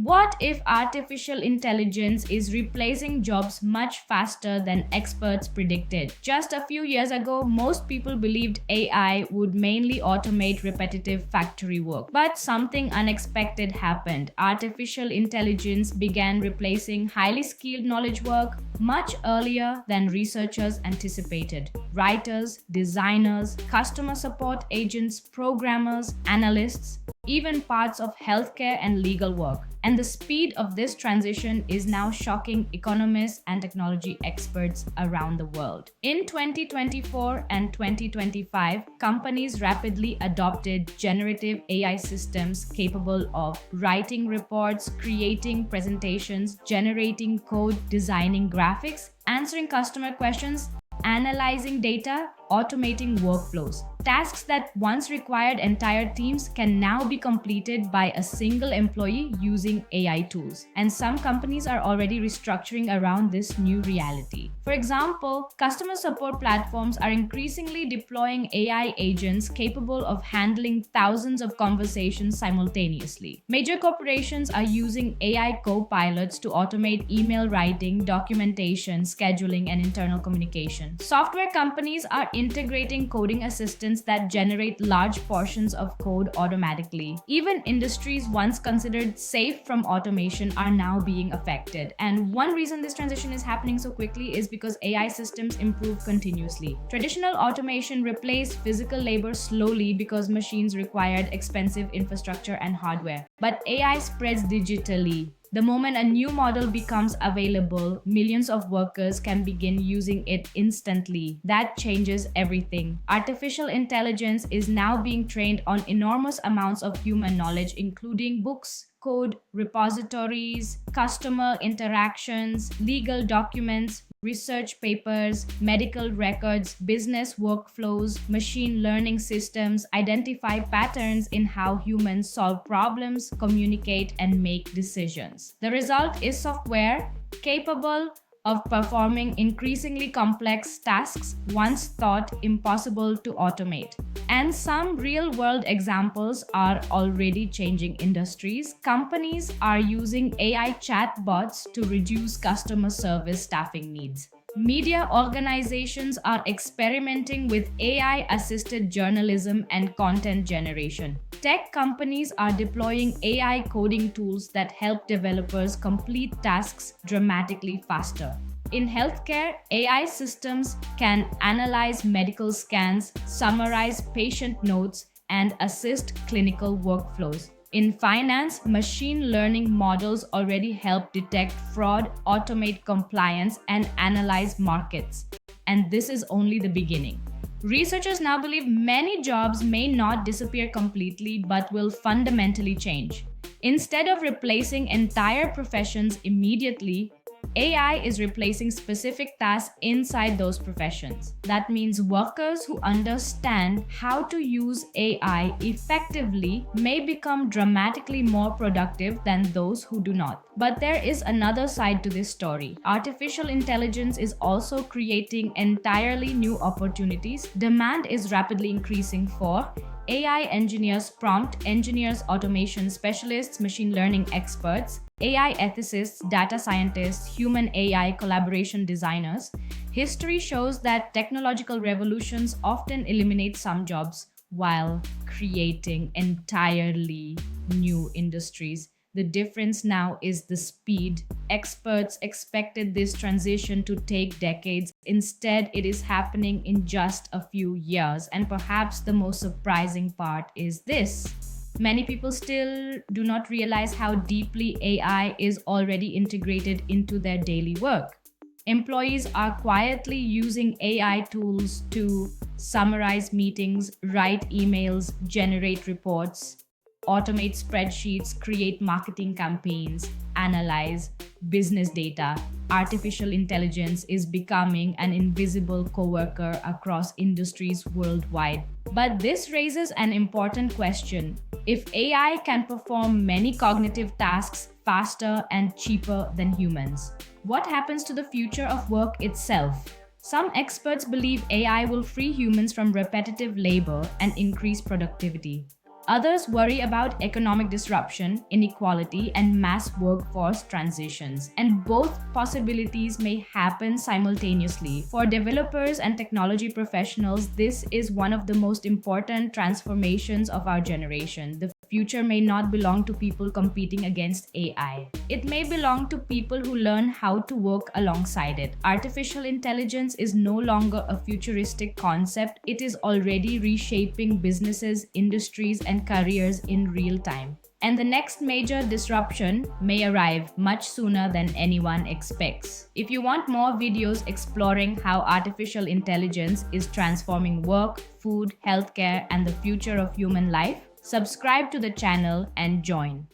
What if artificial intelligence is replacing jobs much faster than experts predicted? Just a few years ago, most people believed AI would mainly automate repetitive factory work. But something unexpected happened. Artificial intelligence began replacing highly skilled knowledge work much earlier than researchers anticipated. Writers, designers, customer support agents, programmers, analysts, even parts of healthcare and legal work. And the speed of this transition is now shocking economists and technology experts around the world. In 2024 and 2025, companies rapidly adopted generative AI systems capable of writing reports, creating presentations, generating code, designing graphics, answering customer questions, analyzing data, automating workflows. Tasks that once required entire teams can now be completed by a single employee using AI tools. And some companies are already restructuring around this new reality. For example, customer support platforms are increasingly deploying AI agents capable of handling thousands of conversations simultaneously. Major corporations are using AI copilots to automate email writing, documentation, scheduling, and internal communication. Software companies are integrating coding assistants that generate large portions of code automatically. Even industries once considered safe from automation are now being affected. And one reason this transition is happening so quickly is because AI systems improve continuously. Traditional automation replaced physical labor slowly because machines required expensive infrastructure and hardware. But AI spreads digitally. The moment a new model becomes available, millions of workers can begin using it instantly. That changes everything. Artificial intelligence is now being trained on enormous amounts of human knowledge, including books, code, repositories, customer interactions, legal documents, research papers, medical records, business workflows. Machine learning systems identify patterns in how humans solve problems, communicate, and make decisions. The result is software capable of performing increasingly complex tasks once thought impossible to automate. And some real-world examples are already changing industries. Companies are using AI chatbots to reduce customer service staffing needs. Media organizations are experimenting with AI-assisted journalism and content generation. Tech companies are deploying AI coding tools that help developers complete tasks dramatically faster. In healthcare, AI systems can analyze medical scans, summarize patient notes, and assist clinical workflows. In finance, machine learning models already help detect fraud, automate compliance, and analyze markets. And this is only the beginning. Researchers now believe many jobs may not disappear completely but will fundamentally change. Instead of replacing entire professions immediately, AI is replacing specific tasks inside those professions. That means workers who understand how to use AI effectively may become dramatically more productive than those who do not. But there is another side to this story. Artificial intelligence is also creating entirely new opportunities. Demand is rapidly increasing for AI engineers, prompt engineers, automation specialists, machine learning experts, AI ethicists, data scientists, human AI collaboration designers. History shows that technological revolutions often eliminate some jobs while creating entirely new industries. The difference now is the speed. Experts expected this transition to take decades. Instead, it is happening in just a few years. And perhaps the most surprising part is this. Many people still do not realize how deeply AI is already integrated into their daily work. Employees are quietly using AI tools to summarize meetings, write emails, generate reports, automate spreadsheets, create marketing campaigns, analyze business data. Artificial intelligence is becoming an invisible coworker across industries worldwide. But this raises an important question. If AI can perform many cognitive tasks faster and cheaper than humans, what happens to the future of work itself? Some experts believe AI will free humans from repetitive labor and increase productivity. Others worry about economic disruption, inequality, and mass workforce transitions. And both possibilities may happen simultaneously. For developers and technology professionals, this is one of the most important transformations of our generation. The future may not belong to people competing against AI. It may belong to people who learn how to work alongside it. Artificial intelligence is no longer a futuristic concept, it is already reshaping businesses, industries, and careers in real time. And the next major disruption may arrive much sooner than anyone expects. If you want more videos exploring how artificial intelligence is transforming work, food, healthcare, and the future of human life, subscribe to the channel and join.